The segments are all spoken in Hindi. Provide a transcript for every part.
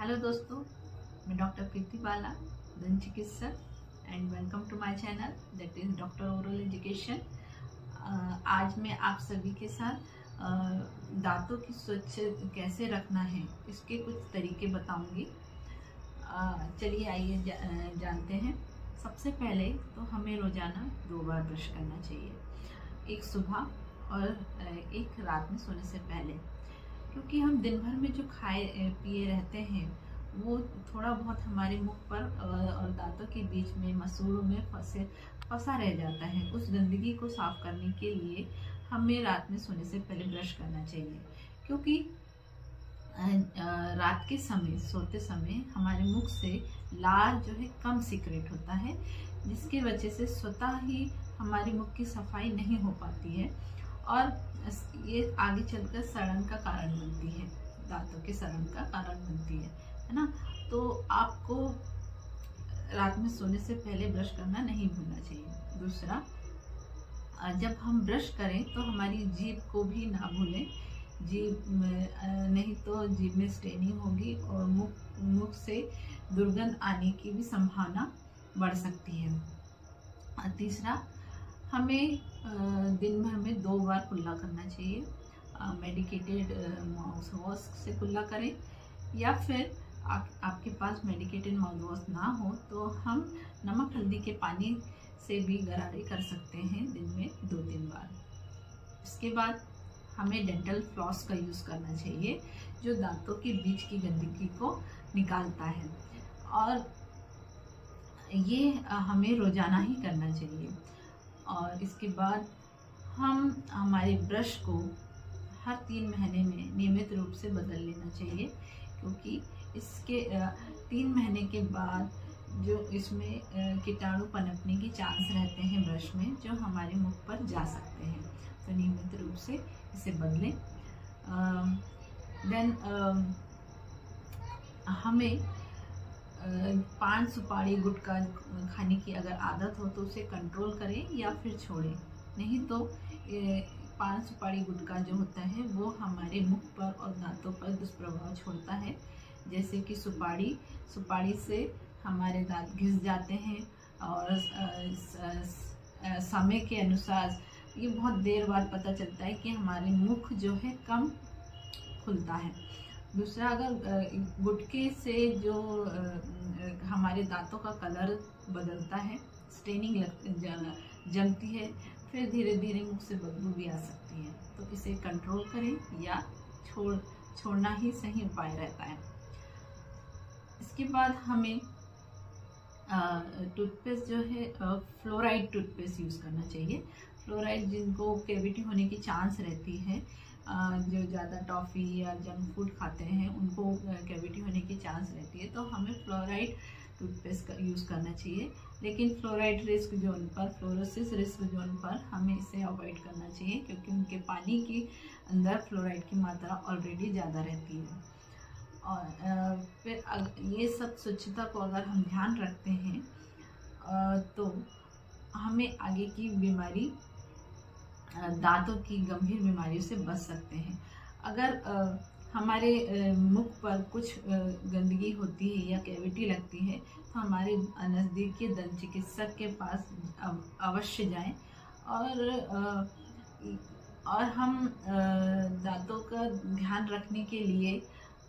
हेलो दोस्तों, मैं डॉक्टर प्रीति बाला, दंत चिकित्सक and welcome to my channel that is doctor oral education. आज मैं आप सभी के साथ दांतों की स्वच्छ कैसे रखना है इसके कुछ तरीके बताऊंगी। चलिए आइए जानते हैं। सबसे पहले तो हमें रोजाना 2 बार ब्रश करना चाहिए, एक सुबह और एक रात में सोने से पहले, क्योंकि हम दिन भर में जो खाए पिए रहते हैं वो थोड़ा बहुत हमारे मुख पर और दांतों के बीच में मसूड़ों में फंसा रह जाता है। उस गंदगी को साफ करने के लिए हमें रात में सोने से पहले ब्रश करना चाहिए, क्योंकि रात के समय सोते समय हमारे मुख से लार जो है कम सीक्रेट होता है, जिसकी वजह से स्वतः ही हमारे मुख की सफाई नहीं हो पाती है और ये आगे चलकर सड़न का कारण बनती है, दांतों के सड़न का कारण बनती है ना। तो आपको रात में सोने से पहले ब्रश करना नहीं भूलना चाहिए। दूसरा, जब हम ब्रश करें तो हमारी जीभ को भी ना भूलें। जीभ नहीं तो जीभ में स्टेनिंग होगी और मुख से दुर्गंध आने की भी संभावना बढ़ सकती है। तीसरा, हमें दिन भर में 2 बार कुल्ला करना चाहिए। मेडिकेटेड माउथ वॉश से कुल्ला करें, या फिर आपके पास मेडिकेटेड माउथ वॉश ना हो तो हम नमक हल्दी के पानी से भी गरारे कर सकते हैं दिन में 2-3 बार। इसके बाद हमें डेंटल फ्लॉस का यूज़ करना चाहिए, जो दांतों के बीच की गंदगी को निकालता है, और ये हमें रोजाना ही करना चाहिए। और इसके बाद हम हमारे ब्रश को हर 3 महीने में नियमित रूप से बदल लेना चाहिए, क्योंकि इसके 3 महीने के बाद जो इसमें कीटाणु पनपने की चांस रहते हैं ब्रश में, जो हमारे मुख पर जा सकते हैं, तो नियमित रूप से इसे बदलें। देन हमें पान सुपारी गुटखा खाने की अगर आदत हो तो उसे कंट्रोल करें या फिर छोड़ें। नहीं तो पान सुपारी गुटखा जो होता है वो हमारे मुख पर और दांतों पर दुष्प्रभाव छोड़ता है, जैसे कि सुपारी से हमारे दांत घिस जाते हैं, और समय के अनुसार ये बहुत देर बाद पता चलता है कि हमारे मुख जो है कम खुलता है। दूसरा, अगर गुटखे से जो हमारे दांतों का कलर बदलता है, स्टेनिंग जमती है, फिर धीरे धीरे मुख से बदबू भी आ सकती है, तो इसे कंट्रोल करें या छोड़ना ही सही उपाय रहता है। इसके बाद हमें टूथपेस्ट जो है फ्लोराइड टूथपेस्ट यूज़ करना चाहिए। फ्लोराइड जिनको कैविटी होने की चांस रहती है, जो ज़्यादा टॉफ़ी या जंक फूड खाते हैं उनको कैविटी होने की चांस रहती है, तो हमें फ्लोराइड टूथपेस्ट का यूज़ करना चाहिए। लेकिन फ्लोराइड रिस्क जोन पर, फ्लोरोसिस रिस्क जोन पर हमें इसे अवॉइड करना चाहिए, क्योंकि उनके पानी के अंदर फ्लोराइड की मात्रा ऑलरेडी ज़्यादा रहती है। और फिर ये सब स्वच्छता को अगर हम ध्यान रखते हैं तो हमें आगे की बीमारी, दांतों की गंभीर बीमारियों से बच सकते हैं। अगर हमारे मुख पर कुछ गंदगी होती है या कैविटी लगती है तो हमारे नज़दीकी दंत चिकित्सक के पास अवश्य जाएं, और हम दांतों का ध्यान रखने के लिए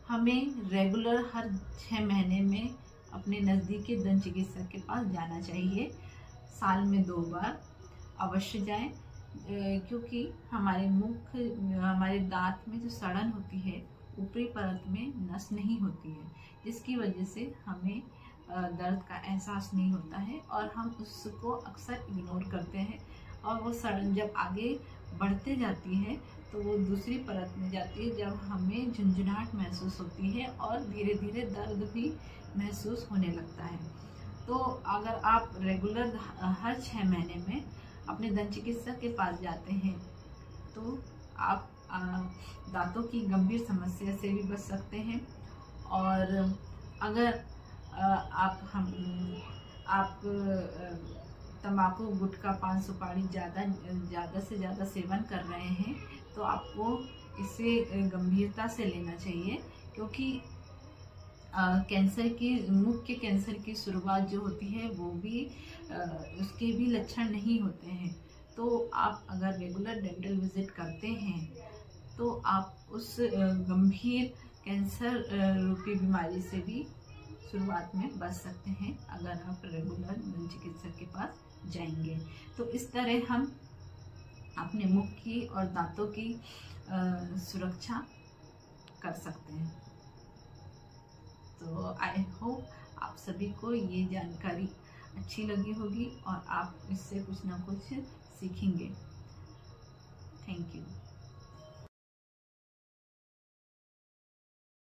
हमें रेगुलर हर 6 महीने में अपने नज़दीकी दंत चिकित्सक के पास जाना चाहिए। साल में 2 बार अवश्य जाएं, क्योंकि हमारे दांत में जो सड़न होती है, ऊपरी परत में नस नहीं होती है, जिसकी वजह से हमें दर्द का एहसास नहीं होता है और हम उसको अक्सर इग्नोर करते हैं, और वो सड़न जब आगे बढ़ते जाती है तो वो दूसरी परत में जाती है, जब हमें झुंझुनाहट महसूस होती है और धीरे धीरे दर्द भी महसूस होने लगता है। तो अगर आप रेगुलर हर 6 महीने में अपने दंत चिकित्सक के पास जाते हैं तो आप दांतों की गंभीर समस्या से भी बच सकते हैं। और अगर आप तंबाकू गुटखा पान सुपारी ज़्यादा से ज़्यादा सेवन कर रहे हैं तो आपको इसे गंभीरता से लेना चाहिए, क्योंकि कैंसर की, मुख के कैंसर की शुरुआत जो होती है वो भी उसके भी लक्षण नहीं होते हैं। तो आप अगर रेगुलर डेंटल विजिट करते हैं तो आप उस गंभीर कैंसर रूपी बीमारी से भी शुरुआत में बच सकते हैं अगर आप रेगुलर दंत चिकित्सक के पास जाएंगे। तो इस तरह हम अपने मुख की और दांतों की सुरक्षा कर सकते हैं। तो आई होप आप सभी को ये जानकारी अच्छी लगी होगी और आप इससे कुछ ना कुछ सीखेंगे। Thank you.